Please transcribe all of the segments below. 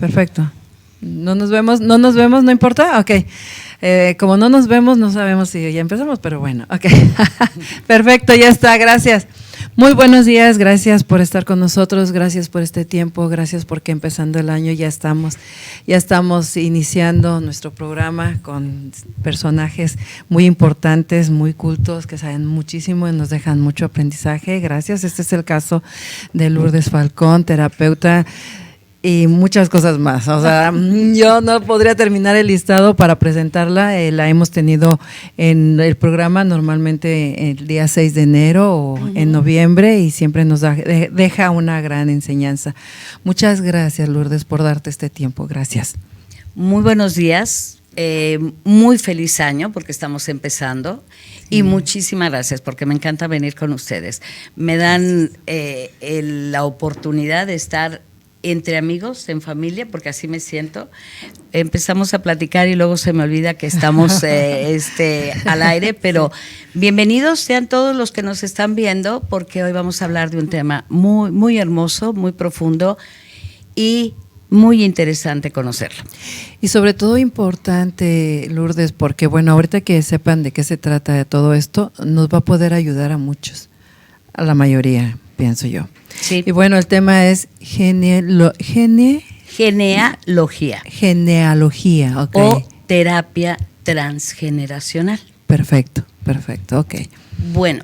Perfecto. No nos vemos, no importa, ok. Como no nos vemos, no sabemos si ya empezamos, pero bueno, ok. Perfecto, ya está, gracias. Muy buenos días, gracias por estar con nosotros, gracias por este tiempo, gracias porque empezando el año ya estamos iniciando nuestro programa con personajes muy importantes, muy cultos, que saben muchísimo y nos dejan mucho aprendizaje. Gracias, este es el caso de Lourdes Falcón, terapeuta, y muchas cosas más. O sea, yo no podría terminar el listado para presentarla. La hemos tenido en el programa normalmente el día 6 de enero o en noviembre y siempre nos deja una gran enseñanza. Muchas gracias, Lourdes, por darte este tiempo. Gracias. Muy buenos días. Muy feliz año porque estamos empezando y muchísimas gracias porque me encanta venir con ustedes. Me dan la oportunidad de estar entre amigos, en familia, porque así me siento. Empezamos a platicar y luego se me olvida que estamos al aire, pero bienvenidos sean todos los que nos están viendo, porque hoy vamos a hablar de un tema muy, muy hermoso, muy profundo y muy interesante conocerlo. Y sobre todo importante, Lourdes, porque bueno, ahorita que sepan de qué se trata de todo esto, nos va a poder ayudar a muchos, a la mayoría, pienso yo. Sí. Y bueno, el tema es genealogía. Genealogía, ok. O terapia transgeneracional. Perfecto, ok. Bueno,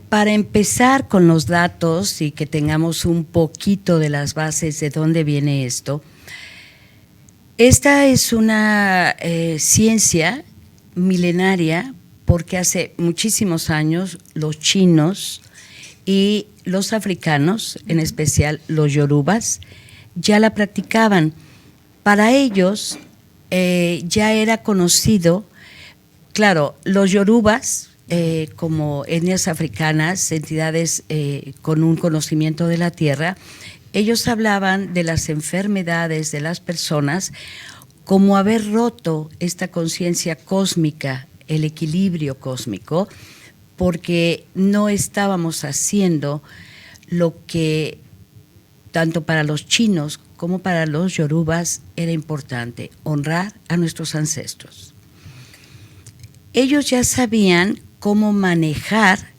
para empezar con los datos y que tengamos un poquito de las bases de dónde viene esto, esta es una ciencia milenaria porque hace muchísimos años los chinos y los africanos, en especial los yorubas, ya la practicaban. Para ellos ya era conocido, claro, los yorubas como etnias africanas, entidades con un conocimiento de la tierra, ellos hablaban de las enfermedades de las personas como haber roto esta conciencia cósmica, el equilibrio cósmico, porque no estábamos haciendo lo que tanto para los chinos como para los yorubas era importante, honrar a nuestros ancestros. Ellos ya sabían cómo manejar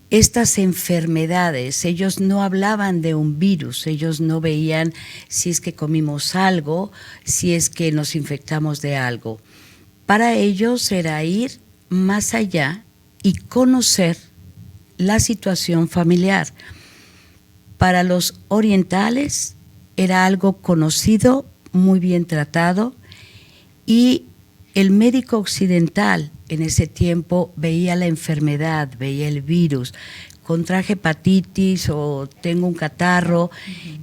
estas enfermedades. Ellos no hablaban de un virus, ellos no veían si es que comimos algo, si es que nos infectamos de algo. Para ellos era ir más allá y conocer la situación familiar. Para los orientales era algo conocido, muy bien tratado, y el médico occidental en ese tiempo veía la enfermedad, veía el virus, contraje hepatitis o tengo un catarro,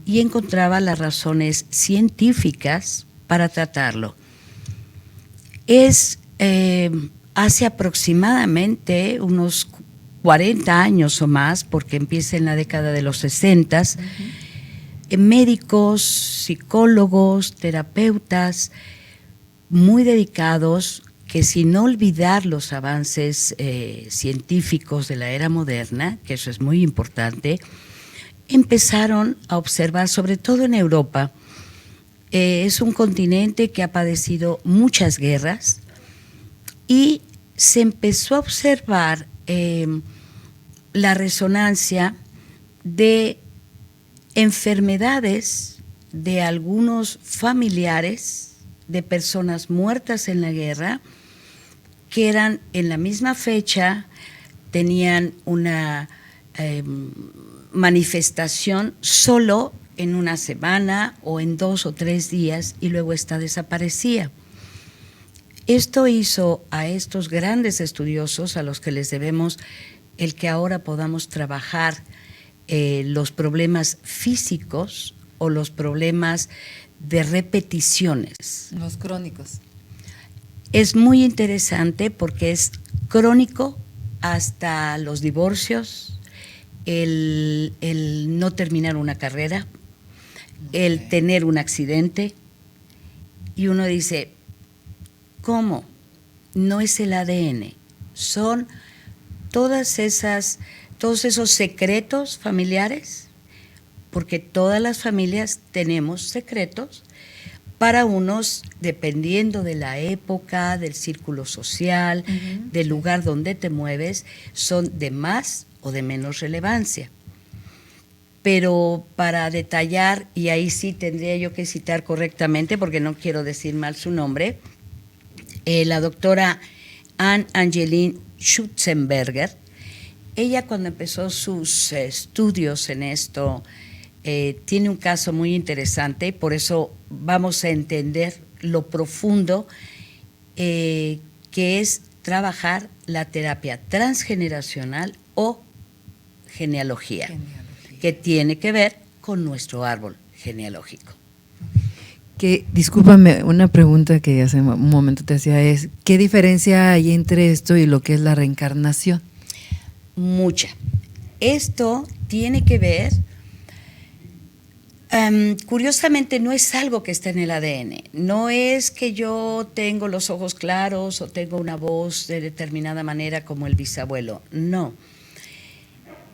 y encontraba las razones científicas para tratarlo. Es hace aproximadamente unos 40 años o más, porque empieza en la década de los 60, médicos, psicólogos, terapeutas muy dedicados, que sin olvidar los avances científicos de la era moderna, que eso es muy importante, empezaron a observar, sobre todo en Europa. Es un continente que ha padecido muchas guerras y se empezó a observar la resonancia de enfermedades de algunos familiares de personas muertas en la guerra que eran en la misma fecha, tenían una manifestación solo en una semana o en 2 o 3 días y luego esta desaparecía. Esto hizo a estos grandes estudiosos, a los que les debemos el que ahora podamos trabajar los problemas físicos o los problemas de repeticiones. Los crónicos. Es muy interesante porque es crónico hasta los divorcios, el no terminar una carrera, el tener un accidente, y uno dice, ¿cómo? No es el ADN, son todos esos secretos familiares porque todas las familias tenemos secretos. Para unos, dependiendo de la época, del círculo social, del lugar donde te mueves, son de más o de menos relevancia. Pero para detallar, y ahí sí tendría yo que citar correctamente, porque no quiero decir mal su nombre, la doctora Anne-Angeline Schutzenberger, ella cuando empezó sus estudios en esto, tiene un caso muy interesante, por eso vamos a entender lo profundo que es trabajar la terapia transgeneracional o genealogía, que tiene que ver con nuestro árbol genealógico. Discúlpame, una pregunta que hace un momento te hacía es, ¿qué diferencia hay entre esto y lo que es la reencarnación? Mucha. Esto tiene que ver, curiosamente no es algo que está en el ADN, no es que yo tengo los ojos claros o tengo una voz de determinada manera como el bisabuelo, no.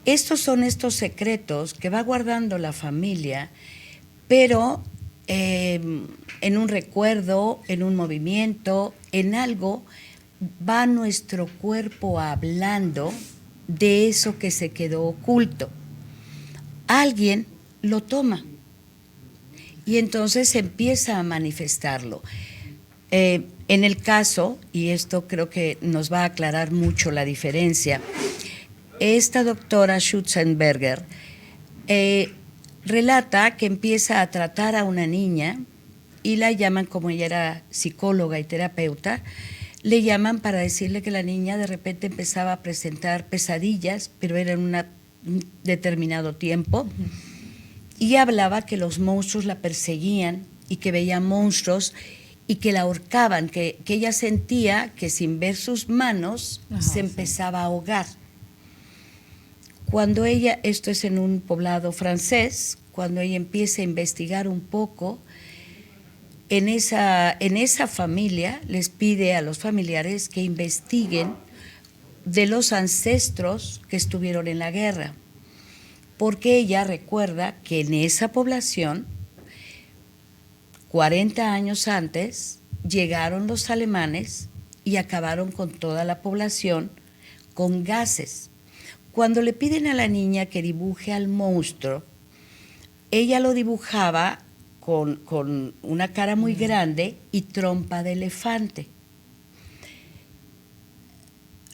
Estos son estos secretos que va guardando la familia, pero en un recuerdo, en un movimiento, en algo, va nuestro cuerpo hablando de eso que se quedó oculto. Alguien lo toma y entonces empieza a manifestarlo. En el caso, y esto creo que nos va a aclarar mucho la diferencia, esta doctora Schutzenberger relata que empieza a tratar a una niña y la llaman, como ella era psicóloga y terapeuta, le llaman para decirle que la niña de repente empezaba a presentar pesadillas, pero era en un determinado tiempo, y hablaba que los monstruos la perseguían y que veía monstruos y que la ahorcaban, que ella sentía que sin ver sus manos se empezaba a ahogar. Cuando ella, esto es en un poblado francés, cuando ella empieza a investigar un poco, en esa familia les pide a los familiares que investiguen de los ancestros que estuvieron en la guerra, porque ella recuerda que en esa población, 40 años antes, llegaron los alemanes y acabaron con toda la población con gases. Cuando le piden a la niña que dibuje al monstruo, ella lo dibujaba con una cara muy grande y trompa de elefante.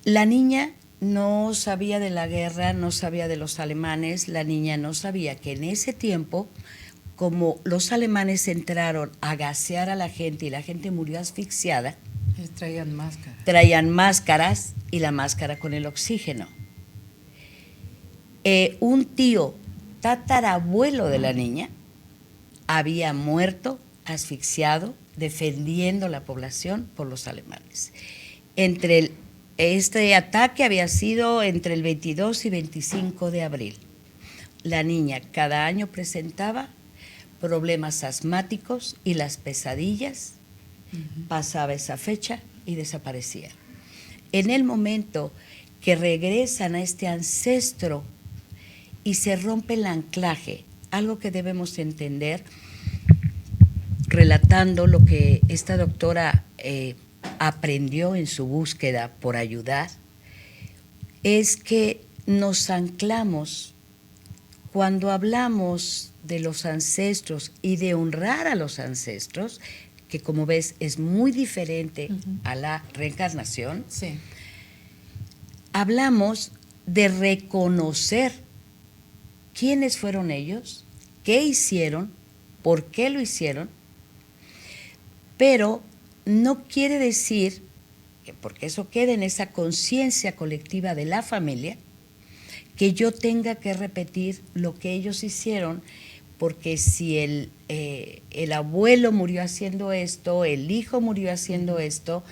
La niña no sabía de la guerra, no sabía de los alemanes, la niña no sabía que en ese tiempo, como los alemanes entraron a gasear a la gente y la gente murió asfixiada, traían máscaras. Traían máscaras y la máscara con el oxígeno. Un tío tatarabuelo de la niña había muerto asfixiado defendiendo la población por los alemanes. Este ataque había sido entre el 22 y 25 de abril. La niña cada año presentaba problemas asmáticos y las pesadillas, pasaba esa fecha y desaparecía. En el momento que regresan a este ancestro y se rompe el anclaje, algo que debemos entender, relatando lo que esta doctora aprendió en su búsqueda por ayudar, es que nos anclamos cuando hablamos de los ancestros y de honrar a los ancestros, que como ves es muy diferente a la reencarnación. Sí. Hablamos de reconocer quiénes fueron ellos, qué hicieron, por qué lo hicieron, pero no quiere decir que porque eso quede en esa conciencia colectiva de la familia, que yo tenga que repetir lo que ellos hicieron, porque si el abuelo murió haciendo esto, el hijo murió haciendo esto,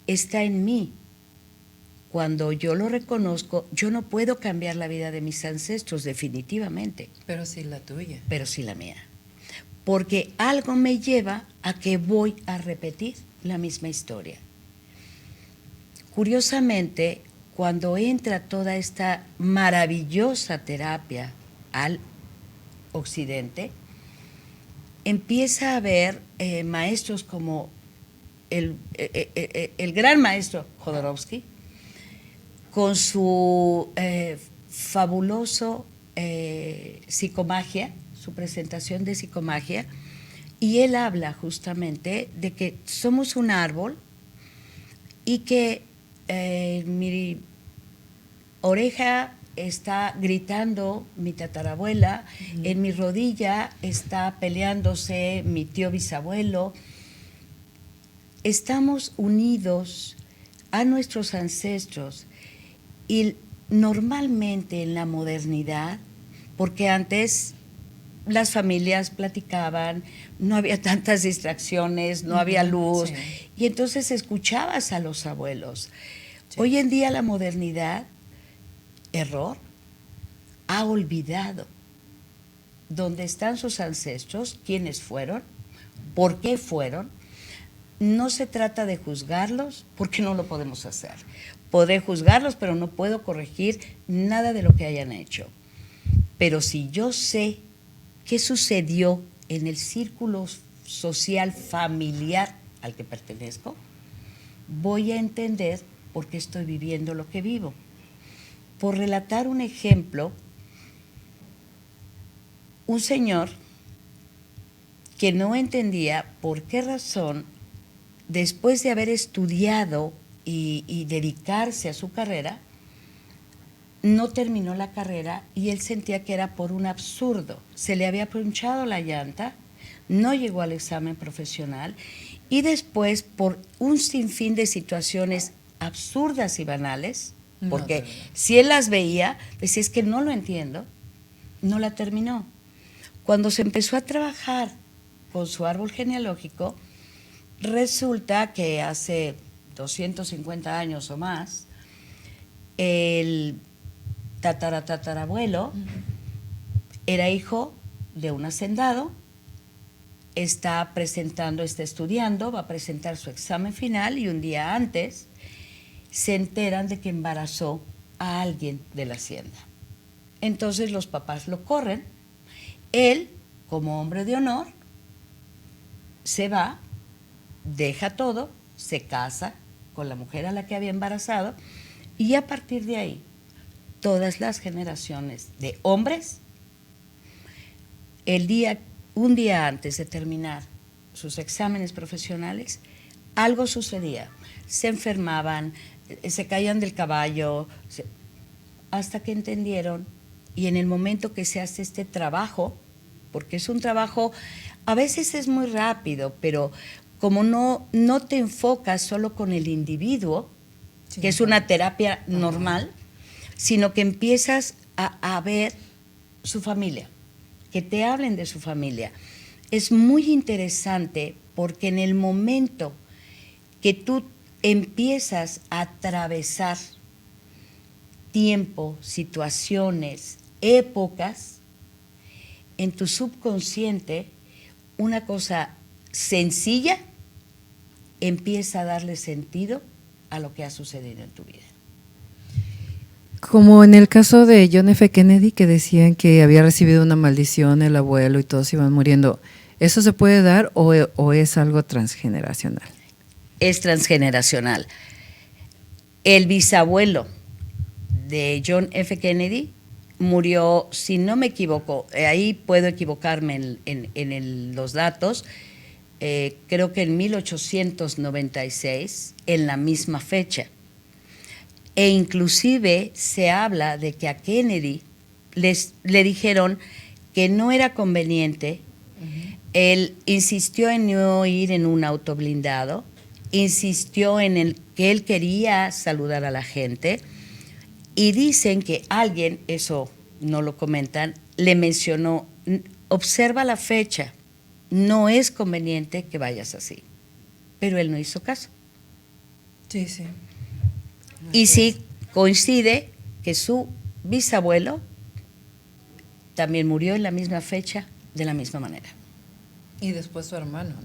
está en mí. Cuando yo lo reconozco, yo no puedo cambiar la vida de mis ancestros, definitivamente. Pero sí la tuya. Pero sí la mía. Porque algo me lleva a que voy a repetir la misma historia. Curiosamente, cuando entra toda esta maravillosa terapia al Occidente, empieza a ver maestros como el gran maestro Jodorowsky, con su fabuloso psicomagia, su presentación de psicomagia, y él habla justamente de que somos un árbol y que mi oreja está gritando mi tatarabuela, en mi rodilla está peleándose mi tío bisabuelo. Estamos unidos a nuestros ancestros y normalmente en la modernidad, porque antes las familias platicaban, no había tantas distracciones, no había luz, y entonces escuchabas a los abuelos. Hoy en día la modernidad, error, ha olvidado dónde están sus ancestros, quiénes fueron, por qué fueron. No se trata de juzgarlos, porque no lo podemos hacer. Podré juzgarlos, pero no puedo corregir nada de lo que hayan hecho. Pero si yo sé qué sucedió en el círculo social familiar al que pertenezco, voy a entender por qué estoy viviendo lo que vivo. Por relatar un ejemplo, un señor que no entendía por qué razón, después de haber estudiado y dedicarse a su carrera, no terminó la carrera y él sentía que era por un absurdo. Se le había ponchado la llanta, no llegó al examen profesional y después, por un sinfín de situaciones absurdas y banales, porque si él las veía, decía, es que no lo entiendo, no la terminó. Cuando se empezó a trabajar con su árbol genealógico, resulta que hace 250 años o más, el tatarabuelo era hijo de un hacendado, está estudiando, va a presentar su examen final y un día antes se enteran de que embarazó a alguien de la hacienda. Entonces los papás lo corren, él, como hombre de honor, se va, deja todo, se casa con la mujer a la que había embarazado y a partir de ahí todas las generaciones de hombres, un día antes de terminar sus exámenes profesionales, algo sucedía. Se enfermaban, se caían del caballo, hasta que entendieron, y en el momento que se hace este trabajo, porque es un trabajo, a veces es muy rápido, pero como no te enfocas solo con el individuo, que es una terapia normal, sino que empiezas a ver su familia, que te hablen de su familia. Es muy interesante porque en el momento que tú empiezas a atravesar tiempo, situaciones, épocas, en tu subconsciente, una cosa sencilla empieza a darle sentido a lo que ha sucedido en tu vida. Como en el caso de John F. Kennedy, que decían que había recibido una maldición el abuelo y todos iban muriendo, ¿eso se puede dar o es algo transgeneracional? Es transgeneracional. El bisabuelo de John F. Kennedy murió, si no me equivoco, ahí puedo equivocarme en los datos, creo que en 1896, en la misma fecha. E inclusive se habla de que a Kennedy le dijeron que no era conveniente. Él insistió en no ir en un auto blindado, insistió en que él quería saludar a la gente, y dicen que alguien, eso no lo comentan, le mencionó, observa la fecha, no es conveniente que vayas así. Pero él no hizo caso. Sí, sí. Y sí coincide que su bisabuelo también murió en la misma fecha, de la misma manera. Y después su hermano.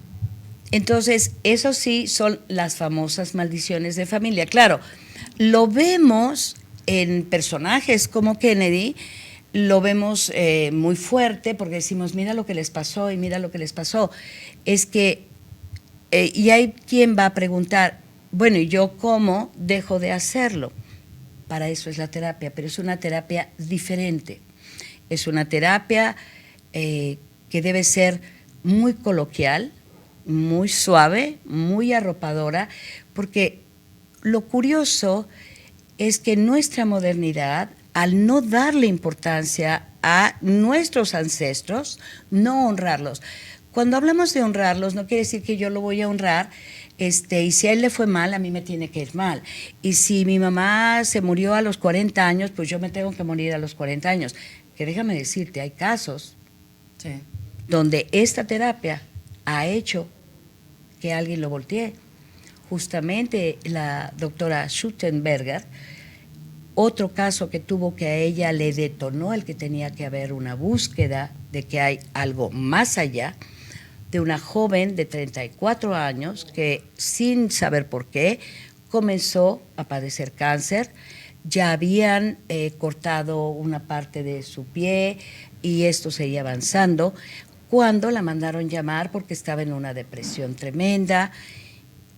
Entonces, eso sí son las famosas maldiciones de familia. Claro, lo vemos en personajes como Kennedy, lo vemos muy fuerte porque decimos, mira lo que les pasó y mira lo que les pasó. Es que, y hay quien va a preguntar, bueno, ¿y yo cómo dejo de hacerlo? Para eso es la terapia, pero es una terapia diferente. Es una terapia que debe ser muy coloquial, muy suave, muy arropadora, porque lo curioso es que nuestra modernidad, al no darle importancia a nuestros ancestros, no honrarlos. Cuando hablamos de honrarlos, no quiere decir que yo lo voy a honrar, y si a él le fue mal, a mí me tiene que ir mal. Y si mi mamá se murió a los 40 años, pues yo me tengo que morir a los 40 años. Que déjame decirte, hay casos donde esta terapia ha hecho que alguien lo voltee. Justamente la doctora Schuttenberger, otro caso que tuvo que a ella le detonó el que tenía que haber una búsqueda de que hay algo más allá, de una joven de 34 años que sin saber por qué comenzó a padecer cáncer. Ya habían cortado una parte de su pie y esto seguía avanzando cuando la mandaron llamar porque estaba en una depresión tremenda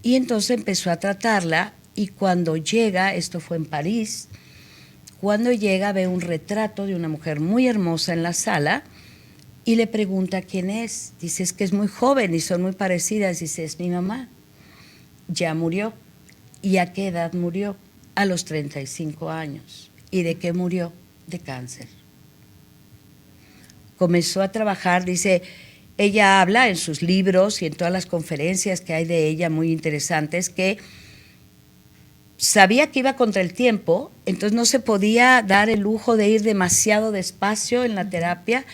y entonces empezó a tratarla y cuando llega, esto fue en París, cuando llega ve un retrato de una mujer muy hermosa en la sala y le pregunta quién es. Dice, es que es muy joven y son muy parecidas. Dice, es mi mamá. Ya murió. ¿Y a qué edad murió? A los 35 años. ¿Y de qué murió? De cáncer. Comenzó a trabajar, dice, ella habla en sus libros y en todas las conferencias que hay de ella muy interesantes, que sabía que iba contra el tiempo, entonces no se podía dar el lujo de ir demasiado despacio en la terapia,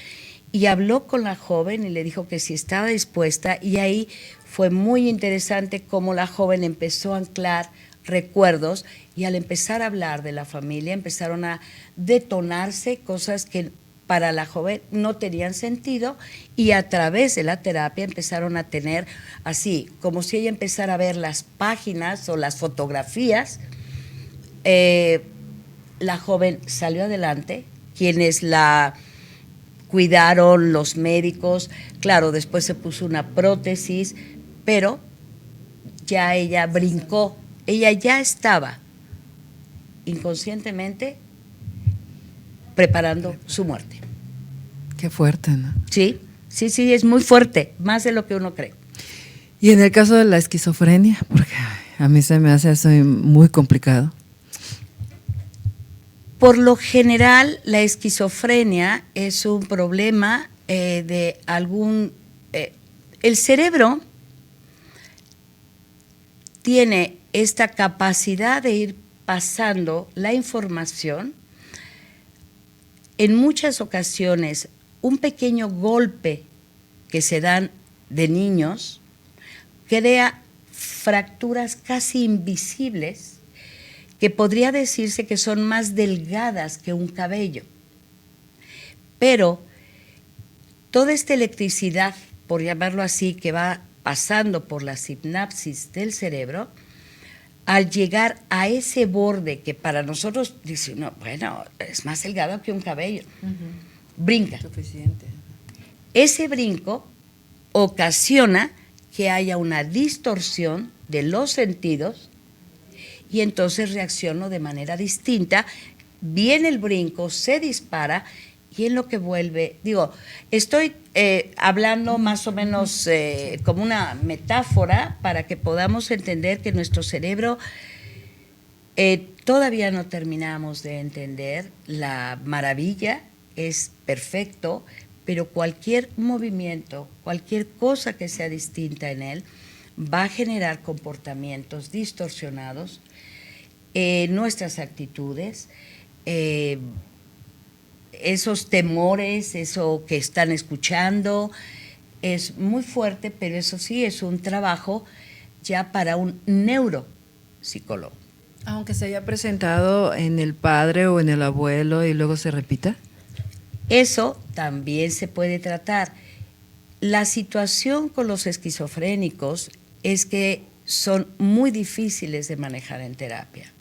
y habló con la joven y le dijo que si estaba dispuesta, y ahí fue muy interesante cómo la joven empezó a anclar recuerdos y al empezar a hablar de la familia empezaron a detonarse cosas que para la joven no tenían sentido y a través de la terapia empezaron a tener así, como si ella empezara a ver las páginas o las fotografías. La joven salió adelante, quienes la cuidaron, los médicos, claro, después se puso una prótesis, pero ya ella brincó, ella ya estaba inconscientemente preparando su muerte. Qué fuerte, ¿no? Sí, sí, sí, es muy fuerte, más de lo que uno cree. Y en el caso de la esquizofrenia, porque a mí se me hace eso muy complicado. Por lo general, la esquizofrenia es un problema de algún... el cerebro tiene esta capacidad de ir pasando la información. En muchas ocasiones, un pequeño golpe que se dan de niños crea fracturas casi invisibles que podría decirse que son más delgadas que un cabello. Pero toda esta electricidad, por llamarlo así, que va pasando por la sinapsis del cerebro, al llegar a ese borde que para nosotros dice, no, bueno, es más delgado que un cabello, brinca. Suficiente. Ese brinco ocasiona que haya una distorsión de los sentidos y entonces reacciono de manera distinta, viene el brinco, se dispara y en lo que vuelve, digo, estoy hablando más o menos como una metáfora para que podamos entender que nuestro cerebro todavía no terminamos de entender la maravilla, es perfecto, pero cualquier movimiento, cualquier cosa que sea distinta en él, va a generar comportamientos distorsionados, nuestras actitudes, esos temores, eso que están escuchando, es muy fuerte, pero eso sí es un trabajo ya para un neuropsicólogo. Aunque se haya presentado en el padre o en el abuelo y luego se repita. Eso también se puede tratar. La situación con los esquizofrénicos es que son muy difíciles de manejar en terapia.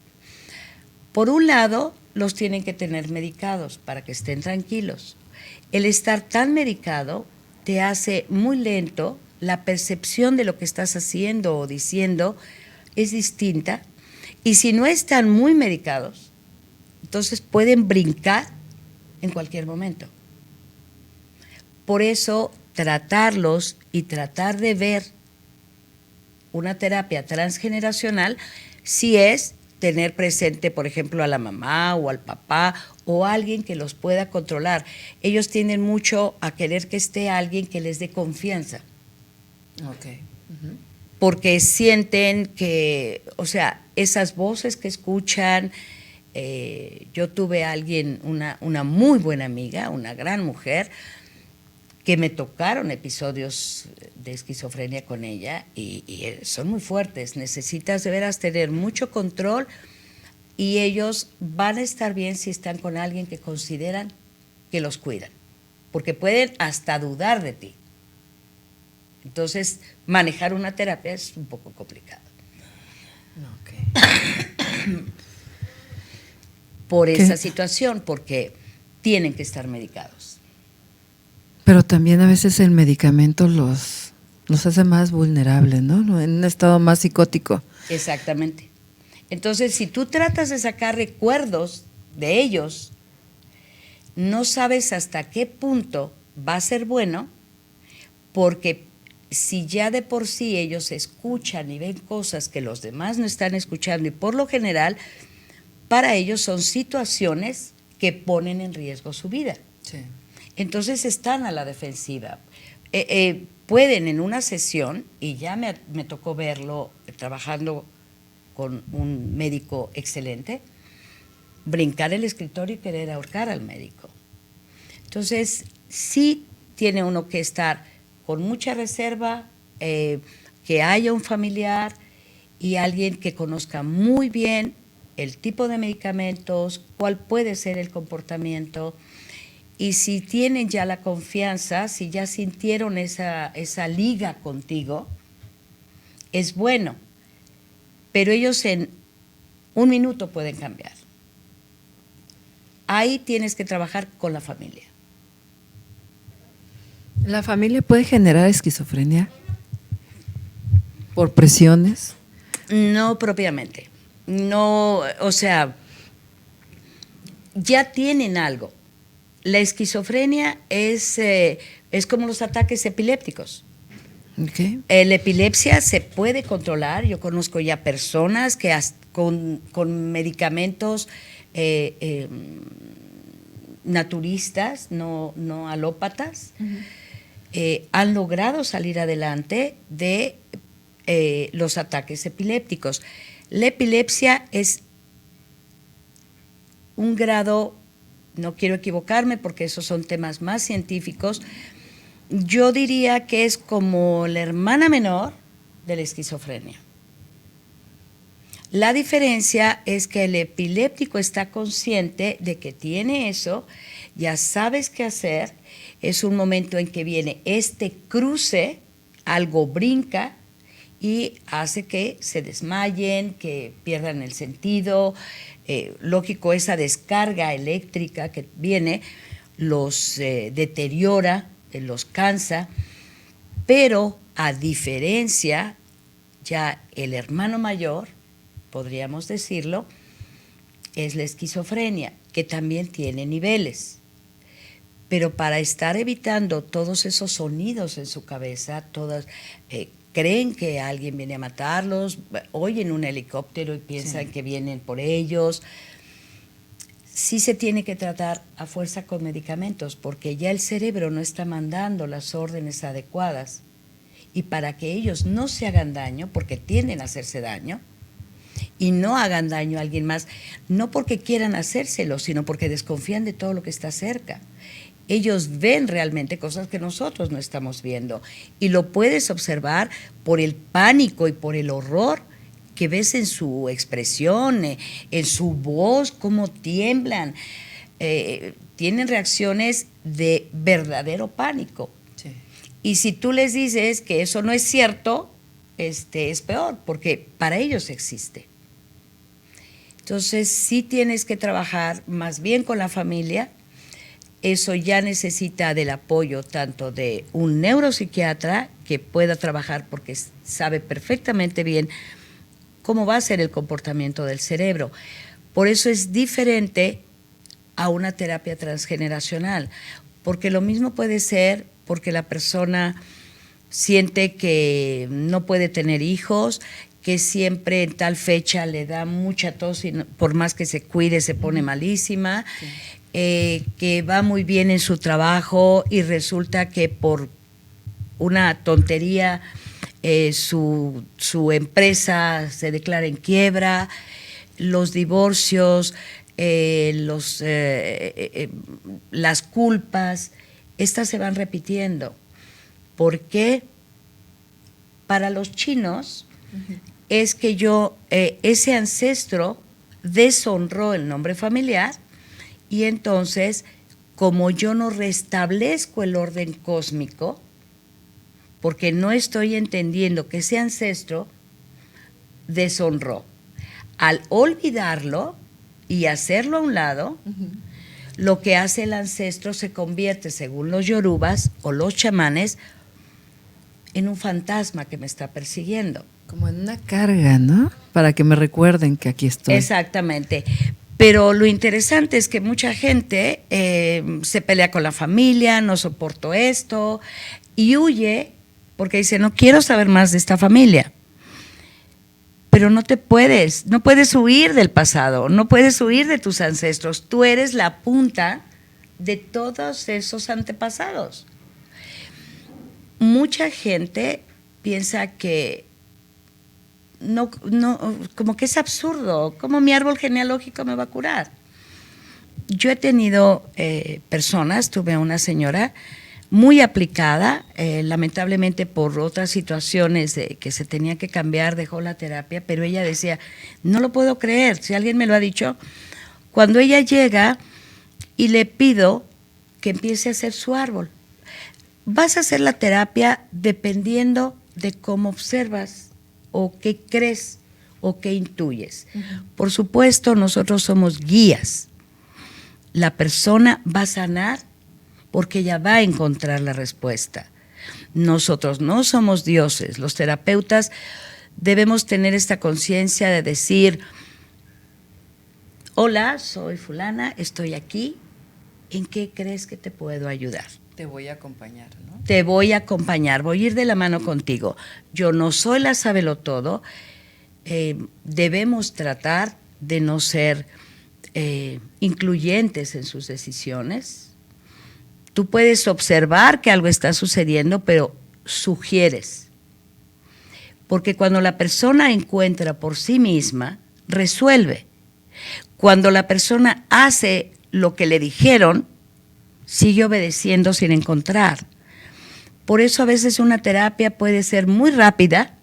Por un lado, los tienen que tener medicados para que estén tranquilos. El estar tan medicado te hace muy lento, la percepción de lo que estás haciendo o diciendo es distinta, y si no están muy medicados, entonces pueden brincar en cualquier momento. Por eso tratarlos y tratar de ver una terapia transgeneracional si es tener presente, por ejemplo, a la mamá o al papá o alguien que los pueda controlar. Ellos tienden mucho a querer que esté alguien que les dé confianza. Okay. Uh-huh. Porque sienten que, o sea, esas voces que escuchan, yo tuve a alguien, una muy buena amiga, una gran mujer, que me tocaron episodios de esquizofrenia con ella y son muy fuertes. Necesitas de veras tener mucho control y ellos van a estar bien si están con alguien que consideran que los cuidan, porque pueden hasta dudar de ti. Entonces, manejar una terapia es un poco complicado. Okay. Por esa situación, porque tienen que estar medicados. Pero también a veces el medicamento los hace más vulnerables, ¿no? En un estado más psicótico. Exactamente. Entonces, si tú tratas de sacar recuerdos de ellos, no sabes hasta qué punto va a ser bueno, porque si ya de por sí ellos escuchan y ven cosas que los demás no están escuchando, y por lo general, para ellos son situaciones que ponen en riesgo su vida. Sí. Entonces están a la defensiva. Pueden en una sesión, y ya me tocó verlo trabajando con un médico excelente, brincar el escritorio y querer ahorcar al médico. Entonces, sí tiene uno que estar con mucha reserva, que haya un familiar y alguien que conozca muy bien el tipo de medicamentos, cuál puede ser el comportamiento. Y si tienen ya la confianza, si ya sintieron esa liga contigo, es bueno. Pero ellos en un minuto pueden cambiar. Ahí tienes que trabajar con la familia. ¿La familia puede generar esquizofrenia por presiones? No propiamente. No, o sea, ya tienen algo. La esquizofrenia es como los ataques epilépticos. Okay. La epilepsia se puede controlar. Yo conozco ya personas que con medicamentos naturistas, no alópatas, han logrado salir adelante de los ataques epilépticos. La epilepsia es un grado, no quiero equivocarme porque esos son temas más científicos, yo diría que es como la hermana menor de la esquizofrenia. La diferencia es que el epiléptico está consciente de que tiene eso, ya sabes qué hacer, es un momento en que viene este cruce, algo brinca y hace que se desmayen, que pierdan el sentido. Lógico, esa descarga eléctrica que viene los deteriora, los cansa, pero a diferencia, ya el hermano mayor, podríamos decirlo, es la esquizofrenia, que también tiene niveles. Pero para estar evitando todos esos sonidos en su cabeza, todas creen que alguien viene a matarlos, oyen un helicóptero y piensan que vienen por ellos. Sí se tiene que tratar a fuerza con medicamentos, porque ya el cerebro no está mandando las órdenes adecuadas. Y para que ellos no se hagan daño, porque tienden a hacerse daño, y no hagan daño a alguien más, no porque quieran hacérselo, sino porque desconfían de todo lo que está cerca. Ellos ven realmente cosas que nosotros no estamos viendo, y lo puedes observar por el pánico y por el horror que ves en su expresión, en su voz, cómo tiemblan. Tienen reacciones de verdadero pánico. Sí. Y si tú les dices que eso no es cierto, es peor, porque para ellos existe. Entonces, sí tienes que trabajar más bien con la familia. Eso ya necesita del apoyo tanto de un neuropsiquiatra que pueda trabajar porque sabe perfectamente bien cómo va a ser el comportamiento del cerebro. Por eso es diferente a una terapia transgeneracional, porque lo mismo puede ser porque la persona siente que no puede tener hijos, que siempre en tal fecha le da mucha tos y por más que se cuide se pone malísima, sí. Que va muy bien en su trabajo y resulta que por una tontería su empresa se declara en quiebra, los divorcios, las culpas, estas se van repitiendo. ¿Por qué? Para los chinos es que ese ancestro deshonró el nombre familiar y entonces, como yo no restablezco el orden cósmico, porque no estoy entendiendo que ese ancestro deshonró, al olvidarlo y hacerlo a un lado, lo que hace el ancestro se convierte, según los yorubas o los chamanes, en un fantasma que me está persiguiendo. Como en una carga, ¿no? Para que me recuerden que aquí estoy. Exactamente. Pero lo interesante es que mucha gente se pelea con la familia, no soporto esto, y huye porque dice, no quiero saber más de esta familia. Pero no puedes huir del pasado, no puedes huir de tus ancestros. Tú eres la punta de todos esos antepasados. Mucha gente piensa que no, como que es absurdo, ¿cómo mi árbol genealógico me va a curar? Yo he tenido personas, tuve una señora muy aplicada, lamentablemente por otras situaciones que se tenía que cambiar, dejó la terapia, pero ella decía, no lo puedo creer, si alguien me lo ha dicho, cuando ella llega y le pido que empiece a hacer su árbol. Vas a hacer la terapia dependiendo de cómo observas o qué crees o qué intuyes. Por supuesto, nosotros somos guías. La persona va a sanar porque ella va a encontrar la respuesta. Nosotros no somos dioses. Los terapeutas debemos tener esta conciencia de decir, hola, soy fulana, estoy aquí, ¿en qué crees que te puedo ayudar? Te voy a acompañar, ¿no? Te voy a acompañar, voy a ir de la mano contigo. Yo no soy la sabelotodo, debemos tratar de no ser incluyentes en sus decisiones. Tú puedes observar que algo está sucediendo, pero sugieres. Porque cuando la persona encuentra por sí misma, resuelve. Cuando la persona hace lo que le dijeron, sigue obedeciendo sin encontrar. Por eso a veces una terapia puede ser muy rápida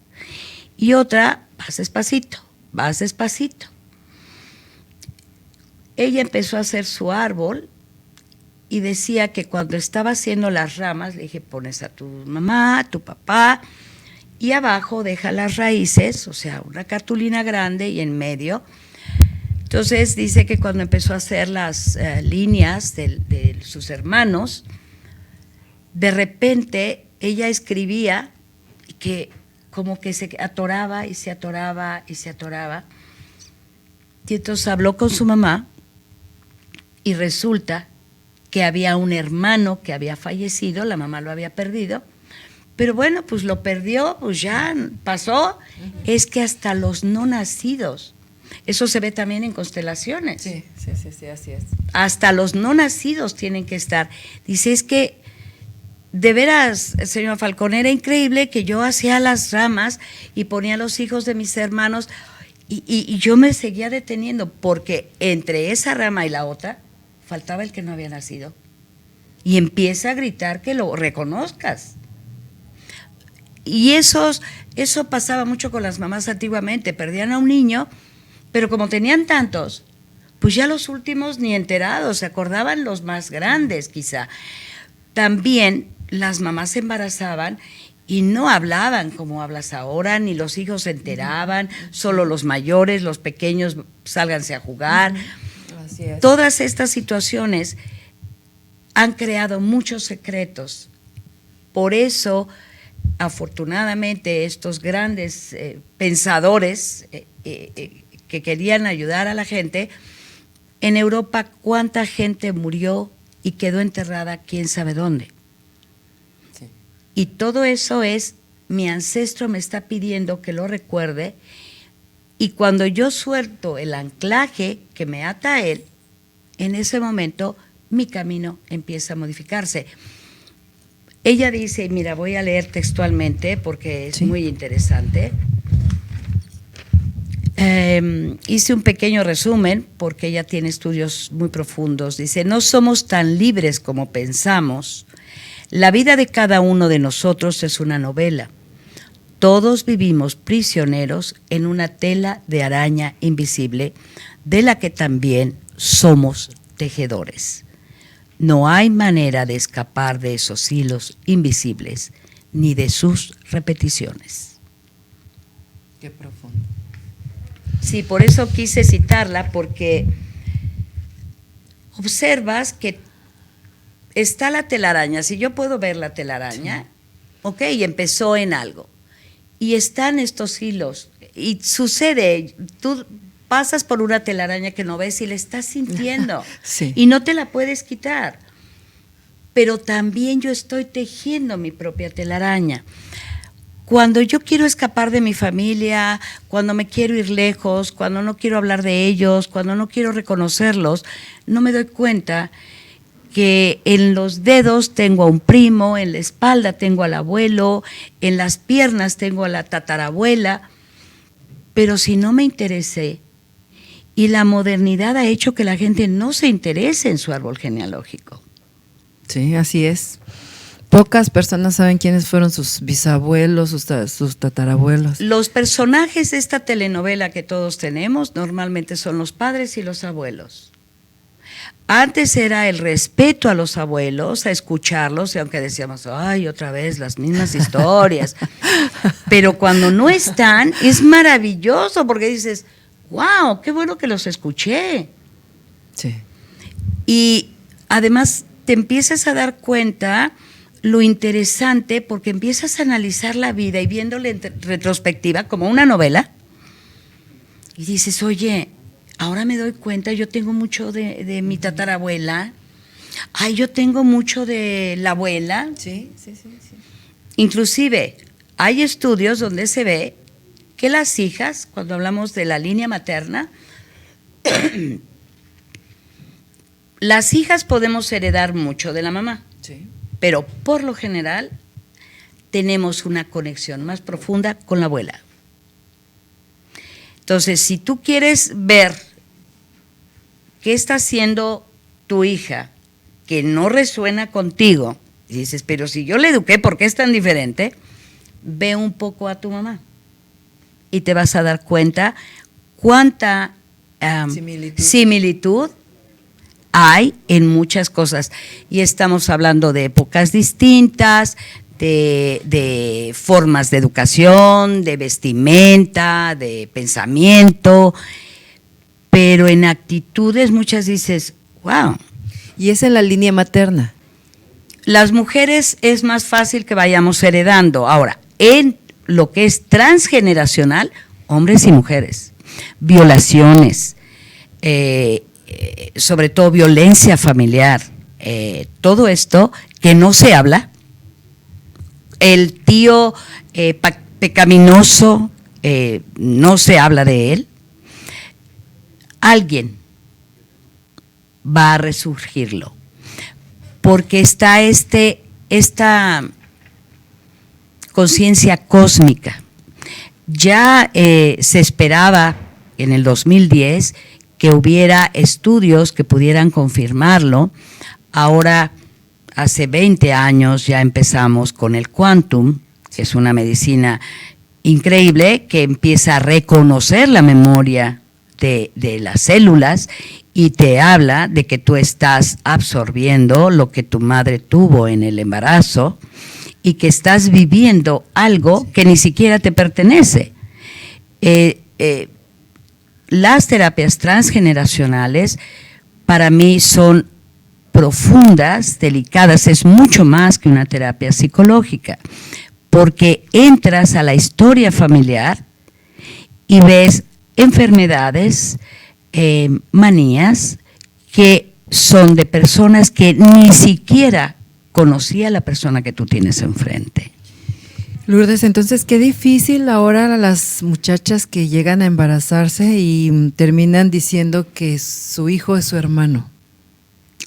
y otra vas despacito, vas despacito. Ella empezó a hacer su árbol y decía que cuando estaba haciendo las ramas, le dije, pones a tu mamá, a tu papá, y abajo deja las raíces, o sea, una cartulina grande y en medio. Entonces dice que cuando empezó a hacer las líneas de sus hermanos, de repente ella escribía que como que se atoraba y se atoraba y se atoraba. Y entonces habló con su mamá y resulta que había un hermano que había fallecido, la mamá lo había perdido, pero bueno, pues lo perdió, pues ya pasó. Es que hasta los no nacidos, eso se ve también en constelaciones. Sí, así es. Hasta los no nacidos tienen que estar. Dice, es que de veras, señora Falcón, era increíble que yo hacía las ramas y ponía a los hijos de mis hermanos y yo me seguía deteniendo porque entre esa rama y la otra faltaba el que no había nacido. Y empieza a gritar que lo reconozcas. Y eso pasaba mucho con las mamás antiguamente, perdían a un niño, pero como tenían tantos, pues ya los últimos ni enterados, se acordaban los más grandes quizá. También las mamás se embarazaban y no hablaban como hablas ahora, ni los hijos se enteraban, solo los mayores, los pequeños, sálganse a jugar. Así es. Todas estas situaciones han creado muchos secretos. Por eso, afortunadamente, estos grandes pensadores que querían ayudar a la gente, en Europa, ¿cuánta gente murió y quedó enterrada quién sabe dónde? Sí. Y todo eso es, mi ancestro me está pidiendo que lo recuerde, y cuando yo suelto el anclaje que me ata a él, en ese momento mi camino empieza a modificarse. Ella dice, mira, voy a leer textualmente porque es muy interesante. Hice un pequeño resumen porque ella tiene estudios muy profundos. Dice, no somos tan libres como pensamos. La vida de cada uno de nosotros es una novela. Todos vivimos prisioneros en una tela de araña invisible de la que también somos tejedores. No hay manera de escapar de esos hilos invisibles ni de sus repeticiones. Qué profundo. Sí, por eso quise citarla, porque observas que está la telaraña. Si yo puedo ver la telaraña, sí. Ok, y empezó en algo. Y están estos hilos. Y sucede, tú pasas por una telaraña que no ves y la estás sintiendo. Sí. Y no te la puedes quitar. Pero también yo estoy tejiendo mi propia telaraña. Cuando yo quiero escapar de mi familia, cuando me quiero ir lejos, cuando no quiero hablar de ellos, cuando no quiero reconocerlos, no me doy cuenta que en los dedos tengo a un primo, en la espalda tengo al abuelo, en las piernas tengo a la tatarabuela, pero si no me interesé, y la modernidad ha hecho que la gente no se interese en su árbol genealógico. Sí, así es. Pocas personas saben quiénes fueron sus bisabuelos, sus tatarabuelos. Los personajes de esta telenovela que todos tenemos normalmente son los padres y los abuelos. Antes era el respeto a los abuelos, a escucharlos, y aunque decíamos, ay, otra vez las mismas historias, pero cuando no están es maravilloso porque dices, wow, qué bueno que los escuché. Sí. Y además te empiezas a dar cuenta lo interesante, porque empiezas a analizar la vida y viéndole en retrospectiva como una novela, y dices, oye, ahora me doy cuenta, yo tengo mucho de mi tatarabuela, ay, yo tengo mucho de la abuela. Sí. Inclusive hay estudios donde se ve que las hijas, cuando hablamos de la línea materna, las hijas podemos heredar mucho de la mamá. Sí. Pero por lo general tenemos una conexión más profunda con la abuela. Entonces, si tú quieres ver qué está haciendo tu hija que no resuena contigo, y dices, pero si yo le eduqué, ¿por qué es tan diferente? Ve un poco a tu mamá y te vas a dar cuenta cuánta similitud hay en muchas cosas, y estamos hablando de épocas distintas, de formas de educación, de vestimenta, de pensamiento, pero en actitudes muchas dices, wow. Y es en la línea materna. Las mujeres es más fácil que vayamos heredando. Ahora, en lo que es transgeneracional, hombres y mujeres, violaciones, sobre todo violencia familiar, todo esto que no se habla, el tío pecaminoso, no se habla de él, alguien va a resurgirlo, porque está esta conciencia cósmica. Ya se esperaba en el 2010 que hubiera estudios que pudieran confirmarlo. Ahora, hace 20 años ya empezamos con el quantum, que es una medicina increíble que empieza a reconocer la memoria de las células y te habla de que tú estás absorbiendo lo que tu madre tuvo en el embarazo y que estás viviendo algo que ni siquiera te pertenece. Las terapias transgeneracionales para mí son profundas, delicadas, es mucho más que una terapia psicológica, porque entras a la historia familiar y ves enfermedades, manías que son de personas que ni siquiera conocía la persona que tú tienes enfrente. Lourdes, entonces qué difícil ahora a las muchachas que llegan a embarazarse y terminan diciendo que su hijo es su hermano.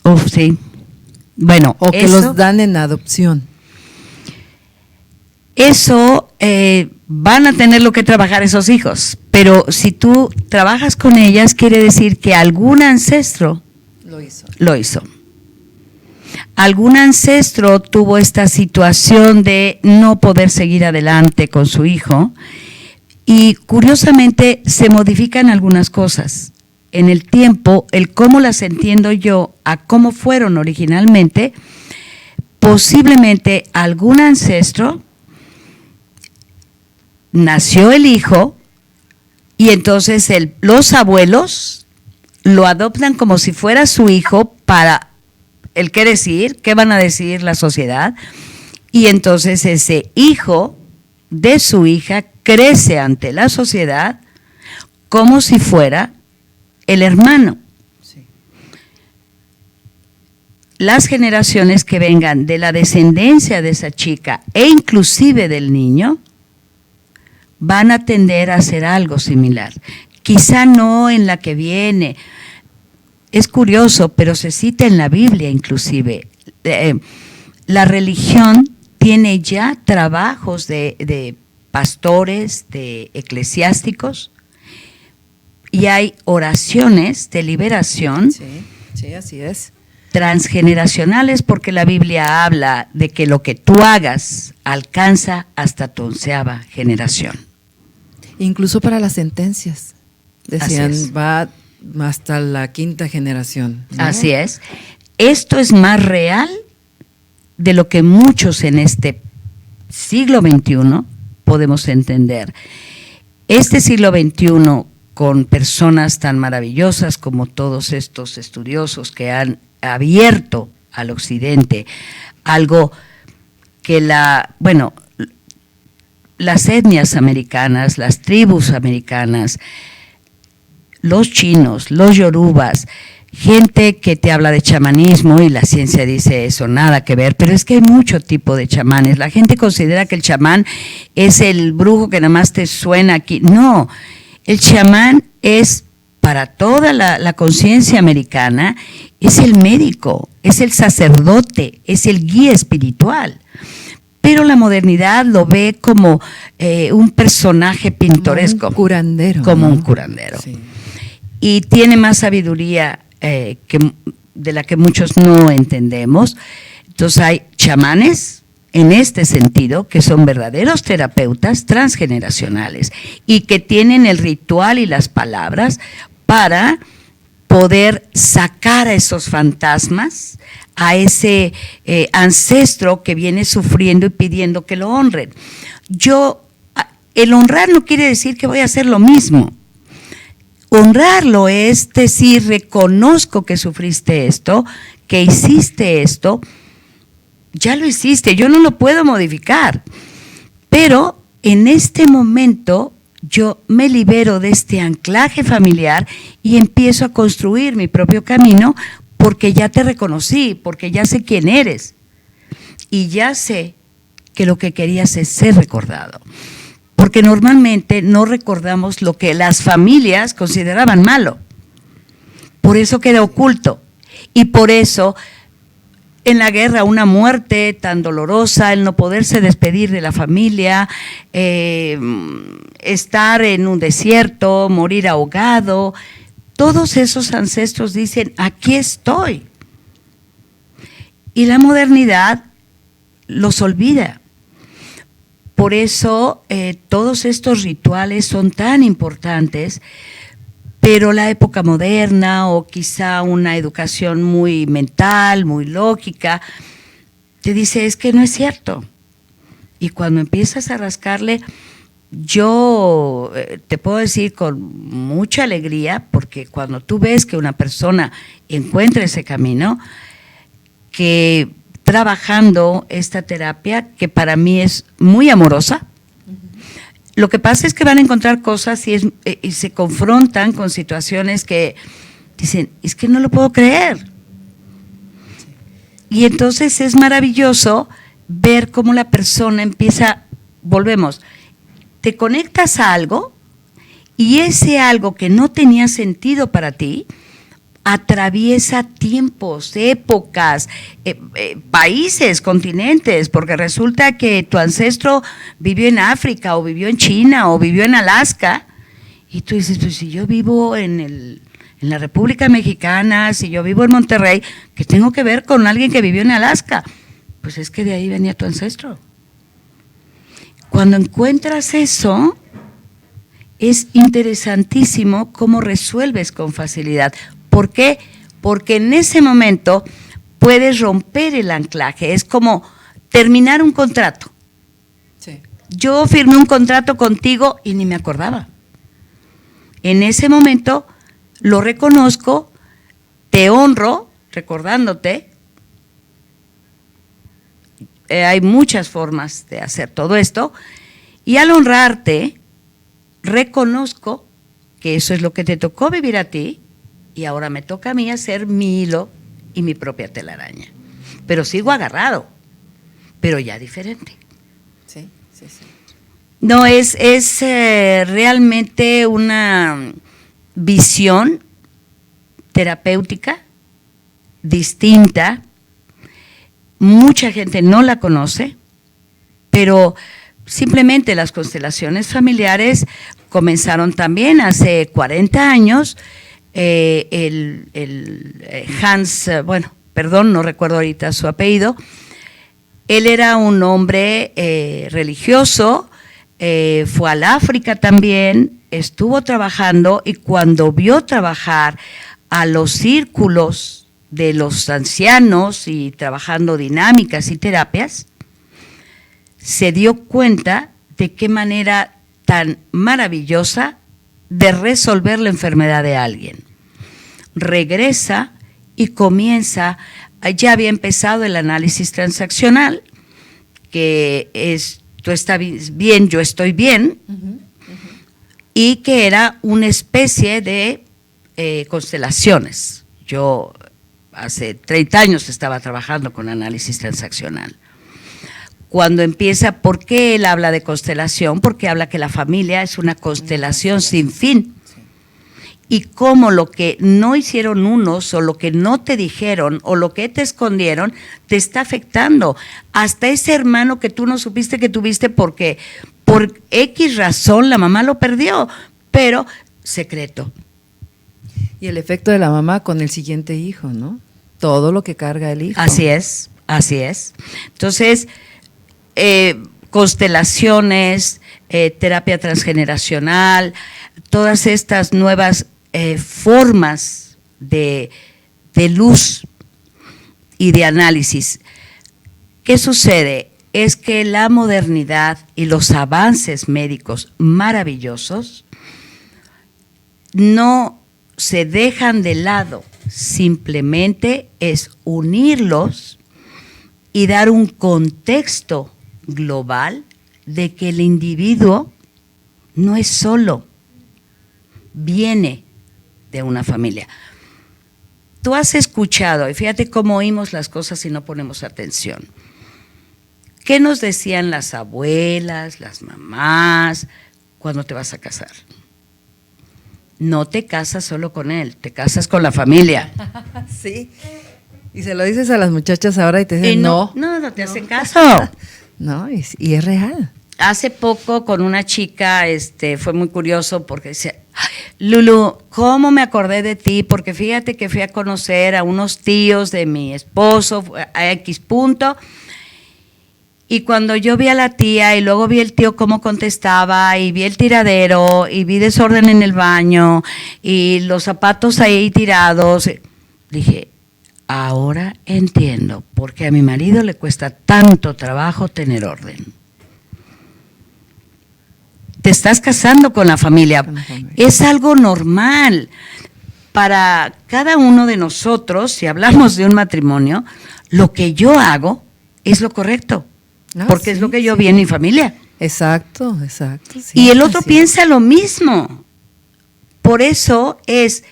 Oh, sí. Bueno, o que los dan en adopción. Eso van a tenerlo que trabajar esos hijos, pero si tú trabajas con ellas, quiere decir que algún ancestro lo hizo. Algún ancestro tuvo esta situación de no poder seguir adelante con su hijo y curiosamente se modifican algunas cosas. En el tiempo, el cómo las entiendo yo a cómo fueron originalmente, posiblemente algún ancestro nació el hijo y entonces los abuelos lo adoptan como si fuera su hijo para el qué decir, qué van a decir la sociedad, y entonces ese hijo de su hija crece ante la sociedad como si fuera el hermano. Sí. Las generaciones que vengan de la descendencia de esa chica e inclusive del niño van a tender a hacer algo similar. Quizá no en la que viene. Es curioso, pero se cita en la Biblia inclusive. La religión tiene ya trabajos de pastores, de eclesiásticos, y hay oraciones de liberación. Sí, así es. Transgeneracionales, porque la Biblia habla de que lo que tú hagas alcanza hasta tu 11ª generación. Incluso para las sentencias. Decían, va hasta la 5ª generación, ¿no? Así es. Esto es más real de lo que muchos en este siglo XXI podemos entender. Este siglo XXI, con personas tan maravillosas como todos estos estudiosos que han abierto al occidente algo que las etnias americanas, las tribus americanas, los chinos, los yorubas, gente que te habla de chamanismo y la ciencia dice eso, nada que ver, pero es que hay mucho tipo de chamanes. La gente considera que el chamán es el brujo que nada más te suena aquí. No, el chamán es para toda la conciencia americana, es el médico, es el sacerdote, es el guía espiritual. Pero la modernidad lo ve como un personaje pintoresco. Como un curandero. Como un curandero. Sí. Y tiene más sabiduría de la que muchos no entendemos. Entonces hay chamanes en este sentido que son verdaderos terapeutas transgeneracionales y que tienen el ritual y las palabras para poder sacar a esos fantasmas, a ese ancestro que viene sufriendo y pidiendo que lo honren. El honrar no quiere decir que voy a hacer lo mismo. Honrarlo es decir, reconozco que sufriste esto, que hiciste esto, ya lo hiciste, yo no lo puedo modificar, pero en este momento yo me libero de este anclaje familiar y empiezo a construir mi propio camino porque ya te reconocí, porque ya sé quién eres y ya sé que lo que querías es ser recordado. Porque normalmente no recordamos lo que las familias consideraban malo. Por eso queda oculto. Y por eso, en la guerra, una muerte tan dolorosa, el no poderse despedir de la familia, estar en un desierto, morir ahogado, todos esos ancestros dicen, aquí estoy. Y la modernidad los olvida. Por eso todos estos rituales son tan importantes, pero la época moderna o quizá una educación muy mental, muy lógica, te dice es que no es cierto. Y cuando empiezas a rascarle, yo te puedo decir con mucha alegría, porque cuando tú ves que una persona encuentra ese camino, que trabajando esta terapia, que para mí es muy amorosa, lo que pasa es que van a encontrar cosas y se confrontan con situaciones que dicen, es que no lo puedo creer. Y entonces es maravilloso ver cómo la persona empieza, volvemos, te conectas a algo y ese algo que no tenía sentido para ti, atraviesa tiempos, épocas, países, continentes, porque resulta que tu ancestro vivió en África o vivió en China o vivió en Alaska y tú dices, pues si yo vivo en la República Mexicana, si yo vivo en Monterrey, ¿qué tengo que ver con alguien que vivió en Alaska? Pues es que de ahí venía tu ancestro. Cuando encuentras eso, es interesantísimo cómo resuelves con facilidad. ¿Por qué? Porque en ese momento puedes romper el anclaje. Es como terminar un contrato. Sí. Yo firmé un contrato contigo y ni me acordaba. En ese momento lo reconozco, te honro, recordándote. Hay muchas formas de hacer todo esto. Y al honrarte, reconozco que eso es lo que te tocó vivir a ti, y ahora me toca a mí hacer mi hilo y mi propia telaraña. Pero sigo agarrado, pero ya diferente. Sí, sí, sí. No, es realmente una visión terapéutica distinta. Mucha gente no la conoce, pero simplemente las constelaciones familiares comenzaron también hace 40 años. Hans, no recuerdo ahorita su apellido, él era un hombre religioso, fue al África también, estuvo trabajando y cuando vio trabajar a los círculos de los ancianos y trabajando dinámicas y terapias, se dio cuenta de qué manera tan maravillosa de resolver la enfermedad de alguien. Regresa y comienza, ya había empezado el análisis transaccional, que es, tú estás bien, yo estoy bien, y que era una especie de constelaciones. Yo hace 30 años estaba trabajando con análisis transaccional. Cuando empieza, ¿por qué él habla de constelación? Porque habla que la familia es una constelación sin fin. Y cómo lo que no hicieron unos, o lo que no te dijeron, o lo que te escondieron, te está afectando. Hasta ese hermano que tú no supiste que tuviste porque por X razón la mamá lo perdió, pero secreto. Y el efecto de la mamá con el siguiente hijo, ¿no? Todo lo que carga el hijo. Así es, así es. Entonces, constelaciones, terapia transgeneracional, todas estas nuevas formas de luz y de análisis. ¿Qué sucede? Es que la modernidad y los avances médicos maravillosos no se dejan de lado, simplemente es unirlos y dar un contexto global de que el individuo no es solo, viene de una familia. Tú has escuchado, y fíjate cómo oímos las cosas y no ponemos atención. ¿Qué nos decían las abuelas, las mamás, cuando te vas a casar? No te casas solo con él, te casas con la familia. Sí. Y se lo dices a las muchachas ahora y te dicen no te hacen caso. No, y es real. Hace poco con una chica, fue muy curioso porque decía, Lulu, ¿cómo me acordé de ti? Porque fíjate que fui a conocer a unos tíos de mi esposo a X punto, y cuando yo vi a la tía y luego vi el tío cómo contestaba y vi el tiradero y vi desorden en el baño y los zapatos ahí tirados, dije, ahora entiendo por qué a mi marido le cuesta tanto trabajo tener orden. te estás casando con la familia. Con la familia. Es algo normal. Para cada uno de nosotros, si hablamos de un matrimonio, lo que yo hago es lo correcto, porque sí, es lo que yo vi en mi familia. Exacto. Sí, Y el otro así piensa lo mismo. Por eso es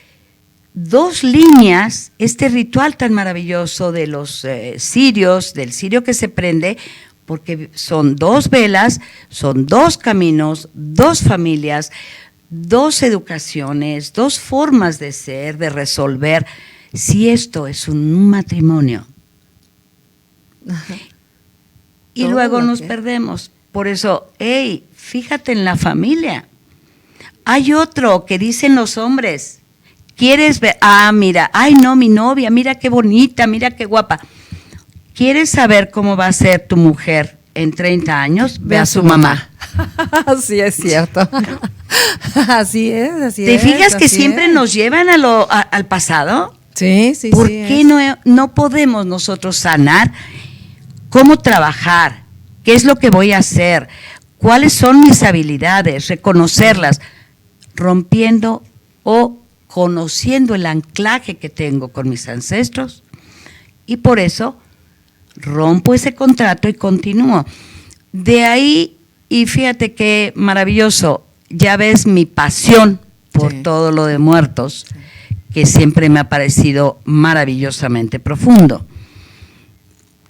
2 líneas, este ritual tan maravilloso de los cirios, del cirio que se prende, porque son 2 velas, son 2 caminos, 2 familias, 2 educaciones, 2 formas de ser, de resolver. Si esto es un matrimonio. Ajá. Y Todo luego lo nos que- perdemos. Por eso, hey, fíjate en la familia. Hay otro que dicen los hombres. ¿Quieres ver? Ah, mira, ay no, mi novia, mira qué bonita, mira qué guapa. ¿Quieres saber cómo va a ser tu mujer en 30 años? Ve a su mamá. Sí, es cierto. Así es. ¿Te fijas que así siempre es. nos llevan al pasado? Sí, sí, ¿Por sí. qué no podemos nosotros sanar? ¿Cómo trabajar? ¿Qué es lo que voy a hacer? ¿Cuáles son mis habilidades? Reconocerlas, rompiendo o conociendo el anclaje que tengo con mis ancestros. Y por eso rompo ese contrato y continúo. De ahí, y fíjate qué maravilloso, ya ves mi pasión por Sí. todo lo de muertos, que siempre me ha parecido maravillosamente profundo.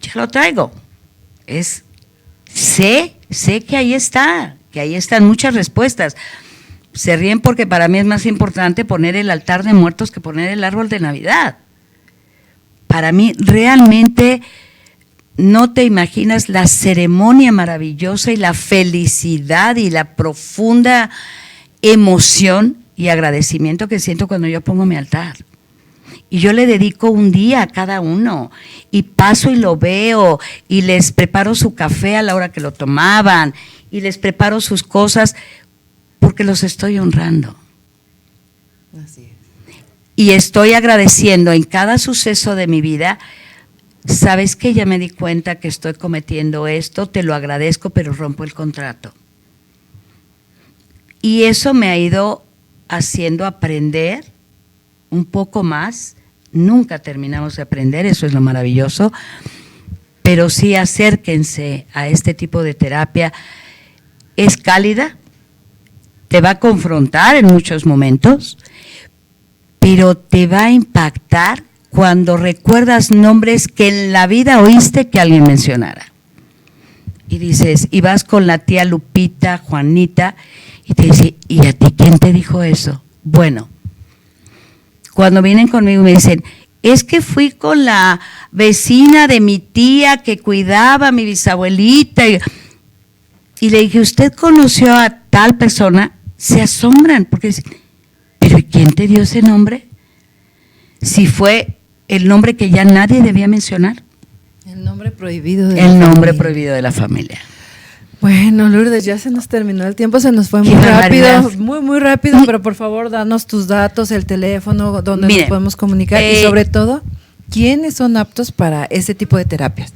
Ya lo traigo. Sé que ahí está, que ahí están muchas respuestas. Se ríen porque para mí es más importante poner el altar de muertos que poner el árbol de Navidad. Para mí realmente no te imaginas la ceremonia maravillosa y la felicidad y la profunda emoción y agradecimiento que siento cuando yo pongo mi altar. Y yo le dedico un día a cada uno y paso y lo veo y les preparo su café a la hora que lo tomaban y les preparo sus cosas porque los estoy honrando. Así es. Y estoy agradeciendo en cada suceso de mi vida. ¿Sabes qué? Ya me di cuenta que estoy cometiendo esto, te lo agradezco, pero rompo el contrato. Y eso me ha ido haciendo aprender un poco más. Nunca terminamos de aprender, eso es lo maravilloso, pero sí acérquense a este tipo de terapia. Es cálida, te va a confrontar en muchos momentos, pero te va a impactar cuando recuerdas nombres que en la vida oíste que alguien mencionara. Y dices, y vas con la tía Lupita, Juanita, y te dice, ¿y a ti quién te dijo eso? Bueno, cuando vienen conmigo me dicen, es que fui con la vecina de mi tía que cuidaba a mi bisabuelita. Y le dije, ¿usted conoció a tal persona? Se asombran, porque dicen, ¿pero quién te dio ese nombre? Si fue el nombre que ya nadie debía mencionar. El nombre prohibido de El la nombre familia. prohibido de la familia. Bueno, Lourdes, ya se nos terminó el tiempo, se nos fue Qué muy rápido, barbaridad. muy rápido, pero por favor, danos tus datos, el teléfono, donde Mire, nos podemos comunicar y sobre todo, ¿quiénes son aptos para ese tipo de terapias?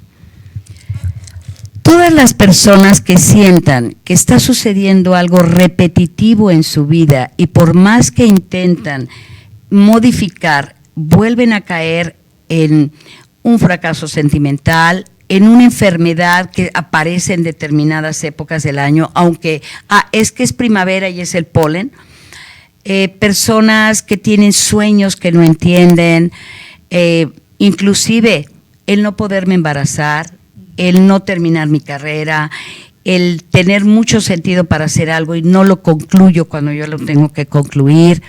Todas las personas que sientan que está sucediendo algo repetitivo en su vida y por más que intentan modificar, vuelven a caer en un fracaso sentimental, en una enfermedad que aparece en determinadas épocas del año, aunque es que es primavera y es el polen, personas que tienen sueños que no entienden, inclusive el no poderme embarazar, el no terminar mi carrera, el tener mucho sentido para hacer algo y no lo concluyo cuando yo lo tengo que concluir.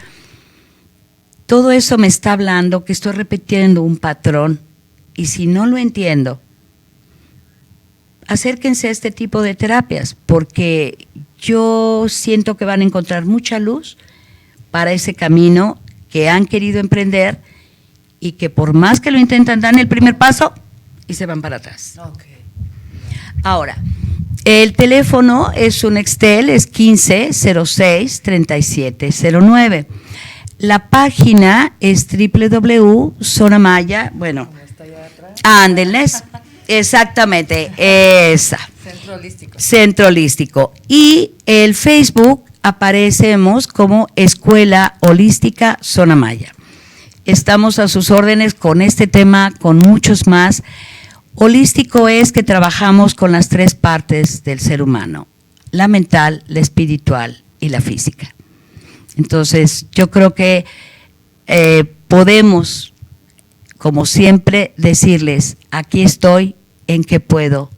Todo eso me está hablando que estoy repitiendo un patrón y si no lo entiendo, acérquense a este tipo de terapias porque yo siento que van a encontrar mucha luz para ese camino que han querido emprender y que por más que lo intentan dan el primer paso y se van para atrás. Okay. Ahora, el teléfono es un Excel, es 1506-3709. La página es www.zonamaya, bueno, ándenles, exactamente, esa. Centro Holístico. Centro Holístico. Y el Facebook aparecemos como Escuela Holística Zona Maya. Estamos a sus órdenes con este tema, con muchos más. Holístico es que trabajamos con las 3 partes del ser humano: la mental, la espiritual y la física. Entonces, yo creo que podemos, como siempre, decirles: aquí estoy, ¿en qué puedo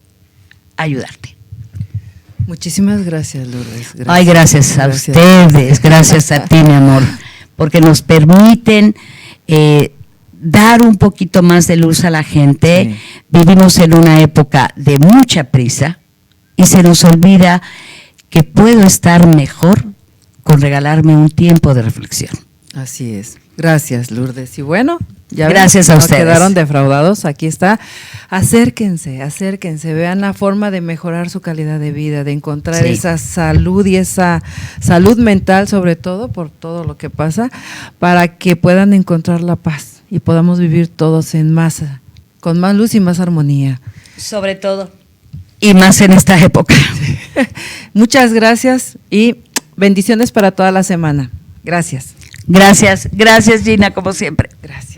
ayudarte? Muchísimas gracias, Lourdes. Gracias. Ay, gracias a ustedes, gracias a ti, mi amor, porque nos permiten dar un poquito más de luz a la gente. Sí. Vivimos en una época de mucha prisa y se nos olvida que puedo estar mejor con regalarme un tiempo de reflexión. Así es. Gracias, Lourdes. Y bueno, ya gracias a ustedes. Quedaron defraudados. Aquí está. Acérquense, vean la forma de mejorar su calidad de vida, de encontrar esa salud y esa salud mental, sobre todo por todo lo que pasa, para que puedan encontrar la paz y podamos vivir todos en masa, con más luz y más armonía. Sobre todo. Y más en esta época. Sí. Muchas gracias y bendiciones para toda la semana. Gracias. Gracias, Gina, como siempre. Gracias.